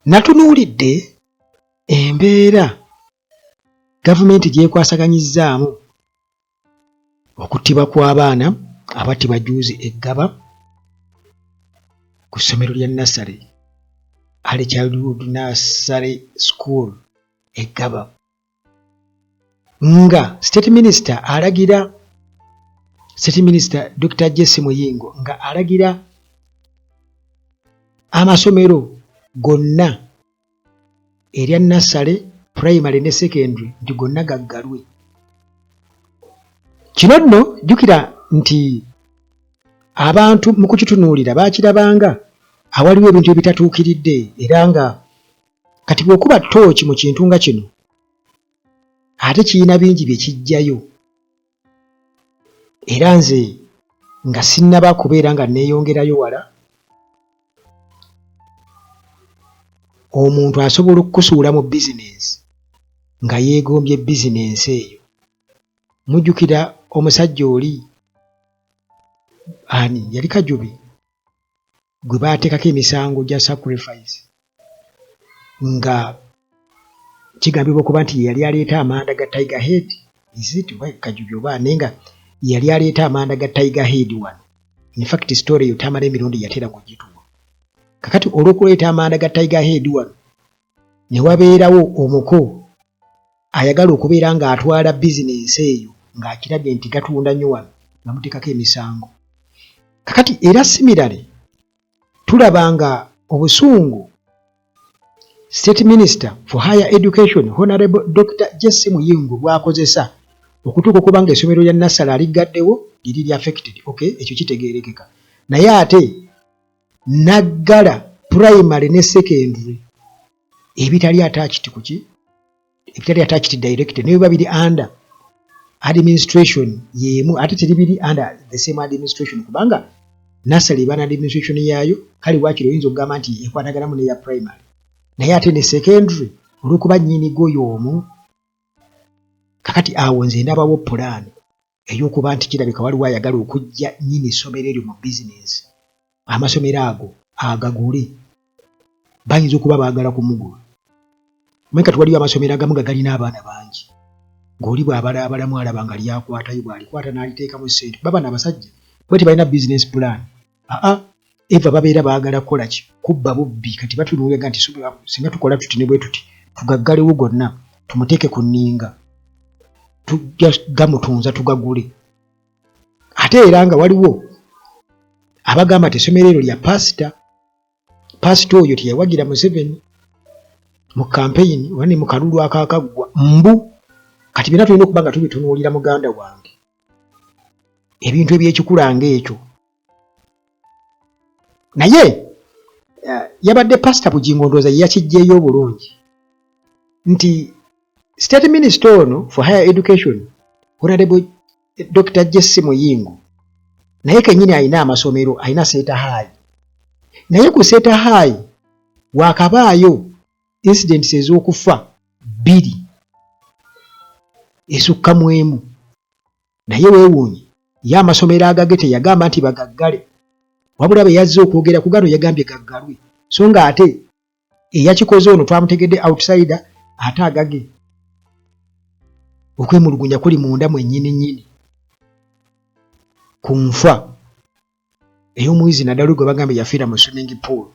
Natunuulidde embeera gavumenti gyekwasaganyizzaamu okuttibwa kw'abaana abattibwa juuzi eggaba ku ssomero lya Nursery, Early Childhood Nursery School eggaba, nga State Minister Dr. Jesse Muyingo nga alagira amasomero gonna erya Nursery, Primary ne Secondary nti gonna gaggalwe. Kino nno jjukira nti abantu mu kukitunuulira baakirabanga awaliwo ebintu ebitatuukiridde, era nga kati bw'okuba ttooki mu kintu nga kino ate kirina bingi bye kijjayo, era nze nga sinnaba kubeera nga neeyongerayo wala, omuntu asobola okukusuula mu bizinensi nga yeegombye bizinensi eyo. Mujjukira omusajja oli ani yali Kajubi gwe baateekako emisango gya sacrifice, nga kigambibwa okuba nti yali aleeta amanda ga Tiger Head, Kajubi oba naye nga yali aleeta amanda ga Tiger Head wano. In fact story eyo tamala emirundi yatera kugituwa. Kakati olw'okuleeta amanda ga Tiger Head wano ne wabeerawo omuko ayagala okubeera ng'atwala bizinensi eyo ng'akirabye nti gatunda nnyo wano, ngamuteekako emisango. Kakati era similarly tulabanga obusungu State Minister for Higher Education Honorable Dr. Jesse Muyingo bw'akozesa okutuuka okuba nga essomero lya Nursery aligaddewo liri lya affected. Okay, ekyo kitegeerekeka. Naye ate naggala Primary ne Secondary ebitali attached kuki? Ebitali attached direct, naye biba biri under administration yeemu, ate teribiri under the same administration, kubanga Nursery eba administration yaayo, kale waakiri oyinza okugamba nti ekwataganamu n'eya Primary. Naye ate ne Secondary olw'okuba nnyinigo y'omu. Kakati awo nze ndabawo pulaani ey'okuba nti kirabika waliwo ayagala okujja nnyini essomero eryo mu bizinensi, amasomero ago agagule, bayinza okuba baagala kumugula. Mwenka tuwaliyo amasomero agamu nga galina abaana bangi, ng'oli bw'abalaabalamu alaba nga lyakwatayo, bw'alikwata n'aliteekamu ssente. Baba n'abasajja bwe tebalina business plan. Eva babeera baagala kukola ki? Kubba bubbi. Kati batunuulira nti singa tukola tuti ne bwe tuti tugaggalewo gonna tumuteeke ku nninga, tujja gamutunza tugagule. Ate era nga waliwo abagamba nti essomero eryo lya pasita oyo teyawagira Museveni mu campaign wani mu kalulu akakaggwa mbu. Kati bina tulina okuba nga tubitunuulira muganda wange, ebintu ebyekikulanga ekyo. Naye yabadde pasita Bugingo ndowooza ye yakijjeeyo obulungi nti State Minister ono for Higher Education Honorable Dr. Jesse Muyingo naye kennyini alina amasomero, alina Center High. Naye ku Center High waakabaayo incidents ez'okufa 2 esukka mu emu. Naye weewuunye ye amasomero agage teyagamba nti bagaggale, wabula bwe yazze okwogera ku gano yagambye gaggalwe, so nga ate eyakikoze ono twamutegedde outsider, ate agage okwemulugunya kuli munda mwennyini ku nfa ey'omuyizi naddala gwe bagambye yafiira mu swimming pool.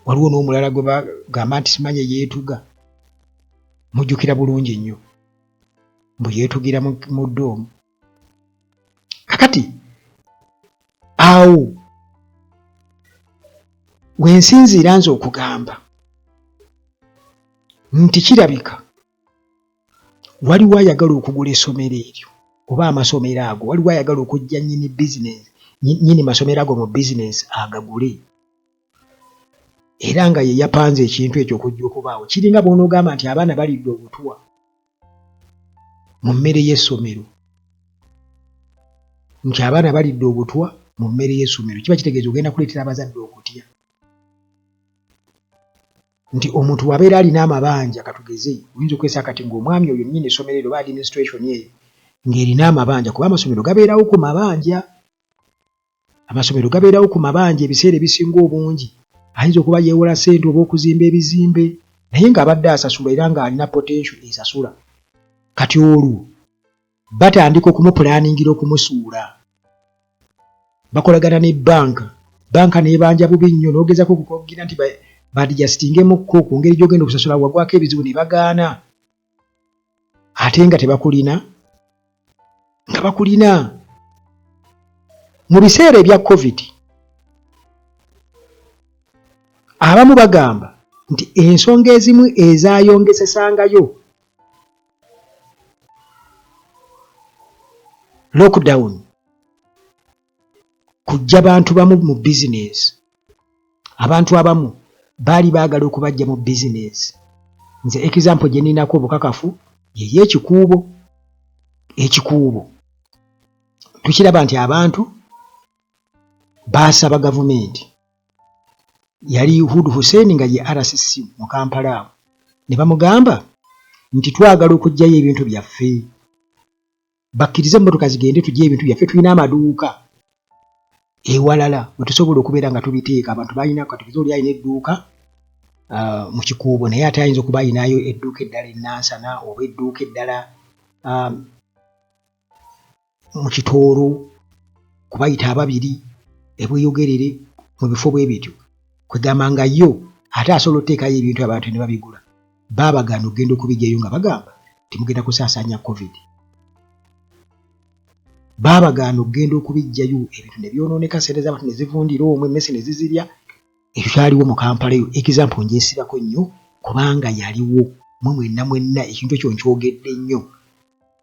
Waliwo n'omulala gwe bagamba nti simanye yeetuga, mujjukira bulungi nnyo mbu yeetugira mu ddoomu. Kakati awo wensinziira nze okugamba nti kirabika waliwo ayagala okugula essomero eryo oba amasomero ago, waliwo ayagala okujja nnyini masomero ago mu bizinensi agagule, era nga ye yapanze ekintu ekyo okujja okubaawo. Kiringa bw'onoogamba nti abaana balidde obutwa mu mmere y'essomero, nti abaana balidde obutwa mu mmere y'essomero, kiba kitegeeza ogenda kuleetera abazadde okutya. Nti omuntu wabeera alina amabanja, katugeze oyinza okwesa kati ng'omwami oyo nnyini essomero eryo oba administration eyo ng'erina amabanja, kuba amasomero gabeerawo ku mabanja, amasomero gabeerawo ku mabanja ebiseera ebisinga obungi. ayinza okuba yeewola ssente oba okuzimba ebizimbe naye ng'abadde asasula era ng'alina potential esasula. Kati olwo batandika okumupulaningira okumusuula. Bakolagana ne banka n'ebanja bubi nnyo n'ogezako okukogira nti badijasitingemukko ku ngeri gy'ogenda okusasula wagwako ebizibu ne bagaana. Ate nga tebakulina nga bakulina. Mu biseera ebya COVID abamu bagamba nti ensonga ezimu ezaayongesesangayo lockdown kujja bantu bamu mu bizinesi. Abantu abamu baali baagala okubajja mu bizinesi. Nze example gye ninako obukakafu y'ekikuubo. Ekikuubo tukiraba nti abantu baasaba gavumenti, yali Hudu Hussein nga ye RCC mu Kampala awo, ne bamugamba nti twagala okuggyayo ebintu byaffe, bakkirize emmotoka zigende tujje ebintu byaffe, tulina amaduuka ewalala we tusobola okubeera nga tubiteeka. Abantu balina kati oli alina edduuka mu Kikuubo naye ate ayinza okuba alinayo edduuka eddala e Nansana oba edduuka eddala mu Kitooro kubayita ababiri ebweyogerere mu bifo bwe bityo. Kwegamba nga yo ate asobola okuteekayo ebintu abantu ne babigula. Baabagaana okugenda okubijjayo nga bagamba timugenda kusaasaanya COVID. Baabagaana okugenda okubijjayo ebintu ne byonooneka, ssente z'abantu ne zivundira omwo, emmese ne zizirya. Ekyo kyaliwo mu Kampala eyo. Example ngyesibako nnyo kubanga yaliwo mwenna ekintu ekyo nkyogedde nnyo.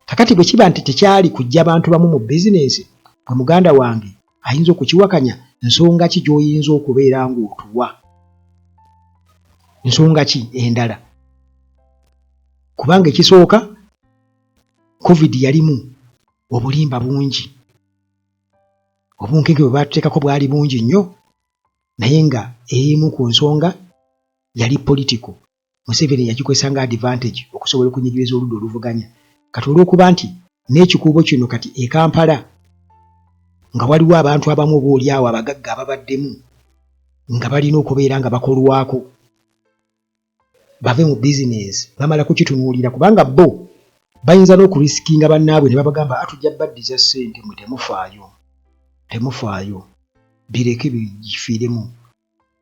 Kakati bwe kiba nti tekyali kujja bantu bamu mu bizinesi, bwe muganda wange ayinza okukiwakanya, nsonga ki gy'oyinza okubeera ng'otuwa? Nsonga ki endala? Kubanga ekisooka COVID yalimu obulimba bungi. Obunkenke bwe batuteekako bwali bungi nnyo, naye nga emu ku nsonga yali political. Museveni yagikozesa nga advantage okusobola okunyigiriza oludda oluvuganya. Kati olw'okuba nti n'ekikuubo kino kati e Kampala nga waliwo abantu abamu oboolyawo abagagga ababaddemu nga balina okubeera nga bakolwako bave mu bizinesi, bamala kukitunuulira kubanga bo bayinza n'okurisikinga bannaabwe ne babagamba atujja baddiza ssente mwe temufaayo bireke bifiiremu.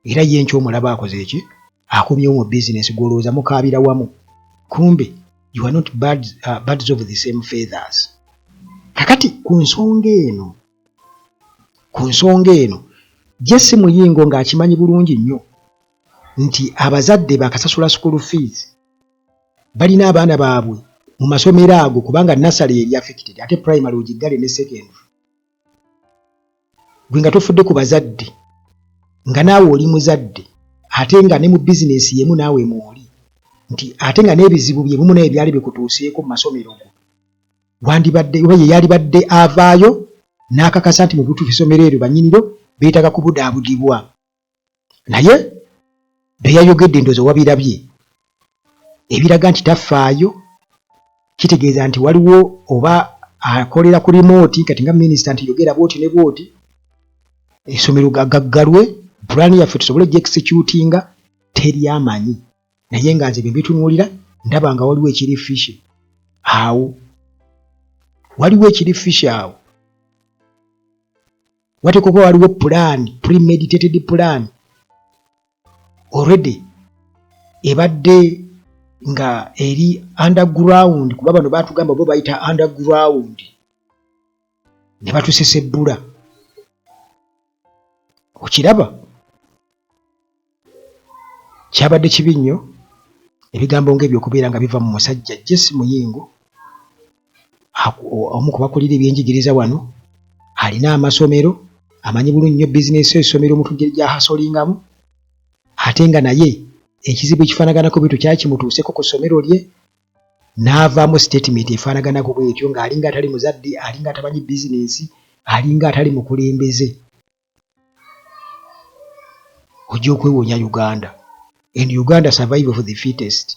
Era ye nkyomulaba akoze eki, akomyewo mu bizinesi gw'olowooza mukaabira wamu, kumbe you are not birds of the same feathers. Kakati ku nsonga eno Jesse Muyingo ng'akimanyi bulungi nnyo nti abazadde bakasasula school fees balina abaana baabwe mu masomero ago kubanga nursery eri affected ate primary ogiggale ne secondary. Gwe nga tofudde ku bazadde nga naawe oli muzadde ate nga ne mu bizinesi yemu naawe mwoli nti ate nga n'ebizibu bye bimu naye byali bikutuuseeko mu masomero go, wandibadde oba ye yalibadde avaayo n'akakasa nti mu butuufu essomero eryo bannyiniro beetaaga kubudaabudibwa. Naye be yayogedde ndowooza wabirabye ebiraga nti tafaayo, kitegeeza nti waliwo oba akolera ku remote kati nga minisita nti yogera bwoti ne bwoti, essomero gaggalwe, pulaani yaffe tusobole gy'executinga, teri amanyi. Naye nga nze bwe mbitunuulira ndaba nga waliwo ekiri fishe awo. Wateekwa okuba waliwo plan, premeditated plan already ebadde nga eri underground, kuba bano baatugamba bo bayita underground ne batusesebbula. Okiraba kyabadde kibi nnyo ebigambo ng'ebyo okubeera nga biva mu musajja Jesse Muyingo, omu ku bakulira ebyenjigiriza wano, alina amasomero, amanyi bulungi nnyo bizinesi essomero omuntu gye hasolingamu, ate nga naye ekizibu ekifaanaganako bwetyo kyali kimutuuseko ku ssomero lye, n'avaamu statement efaanaganako bwetyo ng'alinga atali muzadde, alinga atamanyi bizinesi, alinga atali mukulembeze. Ojja okwewonya Uganda, and Uganda survive of the fittest.